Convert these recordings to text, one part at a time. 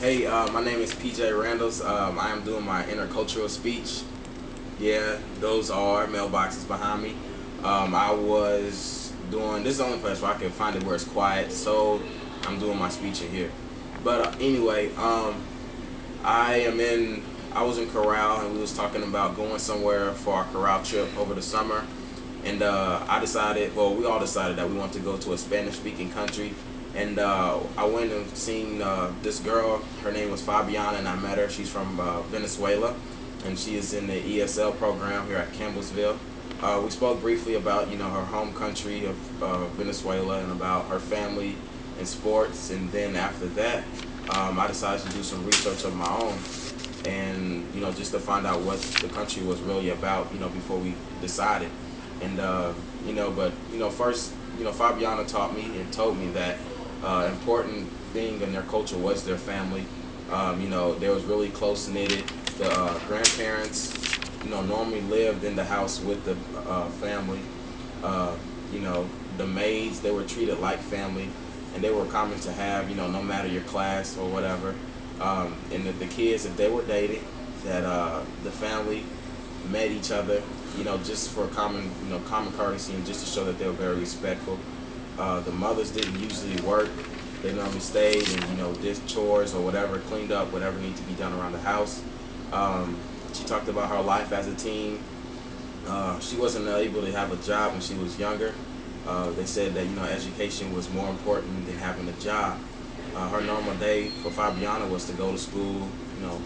Hey, my name is PJ Randles. I am doing my intercultural speech. Yeah, those are mailboxes behind me. I was doing this is the only place where I can find it where it's quiet, so I'm doing my speech in here. But anyway, I am in. I was in Corral, and we was talking about going somewhere for our Corral trip over the summer. And I decided, well, we all decided that we wanted to go to a Spanish-speaking country. And I went and seen this girl. Her name was Fabiana, and I met her. She's from Venezuela, and she is in the ESL program here at Campbellsville. We spoke briefly about, her home country of Venezuela and about her family and sports. And then after that, I decided to do some research of my own, and just to find out what the country was really about, before we decided. And first, Fabiana taught me and told me that important thing in their culture was their family. They was really close knitted. The grandparents, normally lived in the house with the family. Uh, the maids, they were treated like family, and they were common to have, no matter your class or whatever. And the kids, if they were dating, that the family met each other, just for common courtesy and just to show that they were very respectful. The mothers didn't usually work; they normally stayed and did chores or whatever, cleaned up whatever needed to be done around the house. She talked about her life as a teen. She wasn't able to have a job when she was younger. They said that education was more important than having a job. Her normal day for Fabiana was to go to school,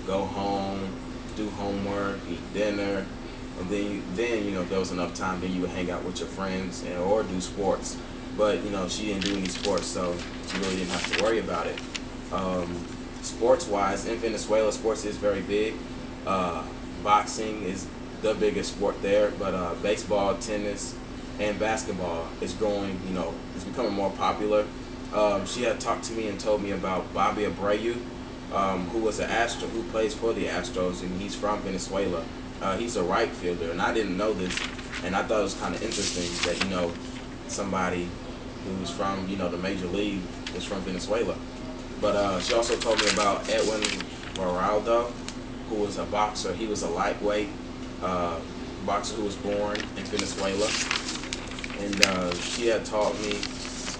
go home, do homework, eat dinner, and then if there was enough time, then you would hang out with your friends or do sports. But she didn't do any sports, so she really didn't have to worry about it. Sports-wise, in Venezuela, sports is very big. Boxing is the biggest sport there, but baseball, tennis, and basketball is growing. It's becoming more popular. She had talked to me and told me about Bobby Abreu, who was an Astro, who plays for the Astros, and he's from Venezuela. He's a right fielder, and I didn't know this, and I thought it was kind of interesting that somebody who's from the major league is from Venezuela. But she also told me about Edwin Moraldo, who was a boxer. He was a lightweight boxer who was born in Venezuela, and she had taught me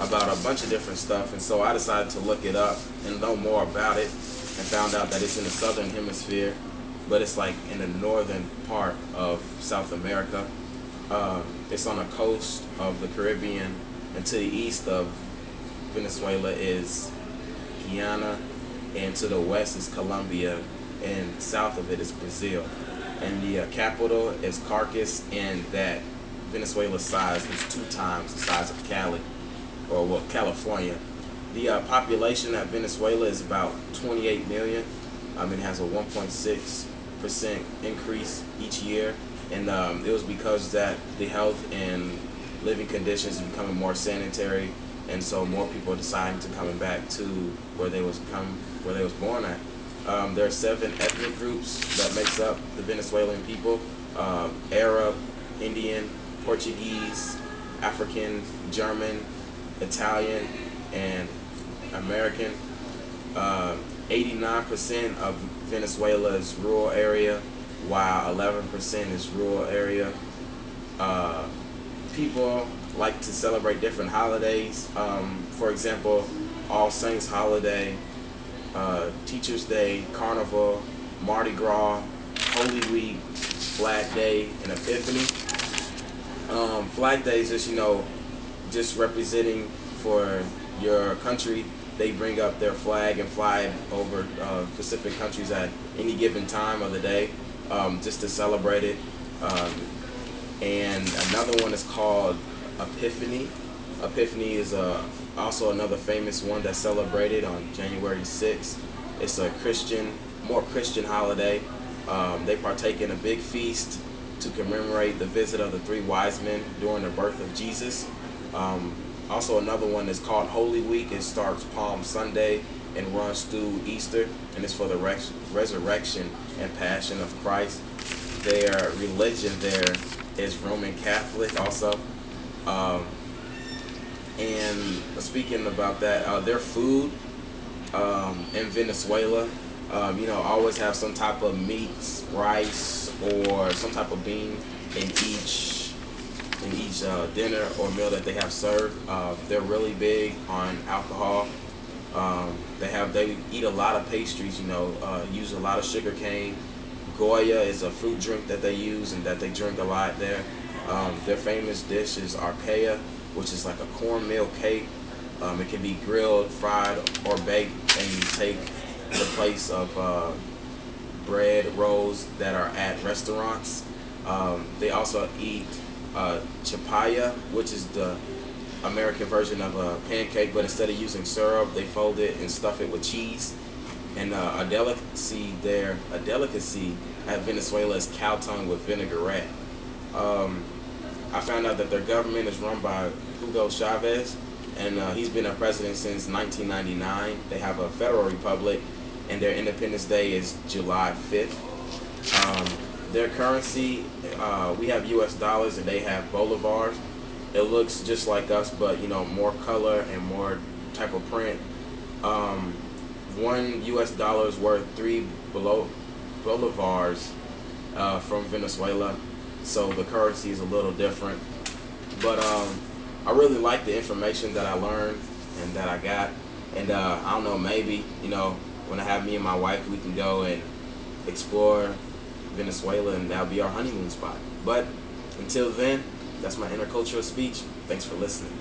about a bunch of different stuff, and so I decided to look it up and know more about it, and found out that it's in the southern hemisphere, but it's like in the northern part of South America. It's on the coast of the Caribbean, and to the east of Venezuela is Guyana, and to the west is Colombia, and south of it is Brazil. And the capital is Caracas, and that Venezuela's size is 2 times the size of Cali, or well, California. The population at Venezuela is about 28 million. It has a 1.6% increase each year, and it was because that the health and living conditions is becoming more sanitary, and so more people are deciding to coming back to where they was born at. There are 7 ethnic groups that makes up the Venezuelan people: Arab, Indian, Portuguese, African, German, Italian, and American. 89% of Venezuela is rural area, while 11% is rural area. People like to celebrate different holidays. For example, All Saints holiday, Teachers Day, Carnival, Mardi Gras, Holy Week, Flag Day, and Epiphany. Flag Day is just representing for your country. They bring up their flag and fly over specific countries at any given time of the day, just to celebrate it. And another one is called Epiphany. Epiphany is also another famous one that's celebrated on January 6th. It's a more Christian holiday. They partake in a big feast to commemorate the visit of the 3 wise men during the birth of Jesus. Also, another one is called Holy Week. It starts Palm Sunday and runs through Easter, and it's for the resurrection and passion of Christ. Their religion there is Roman Catholic also. And speaking about that, their food In Venezuela, always have some type of meats, rice, or some type of bean in each dinner or meal that they have served. They're really big on alcohol. They eat a lot of pastries. Use a lot of sugar cane. Goya is a fruit drink that they use and that they drink a lot there. Their famous dish is arpaia, which is like a cornmeal cake. It can be grilled, fried, or baked, and take the place of bread rolls that are at restaurants. They also eat chapaya, which is the American version of a pancake, but instead of using syrup, they fold it and stuff it with cheese. And a delicacy at Venezuela is cow tongue with vinaigrette. I found out that their government is run by Hugo Chavez, and he's been a president since 1999. They have a federal republic, and their Independence Day is July 5th. Their currency, we have U.S. dollars, and they have bolivars. It looks just like us, but more color and more type of print. One U.S. dollar is worth bolivars from Venezuela, so the currency is a little different. But I really like the information that I learned and that I got, and I don't know, maybe when I have me and my wife, we can go and explore Venezuela, and that'll be our honeymoon spot. But until then, that's my intercultural speech. Thanks for listening.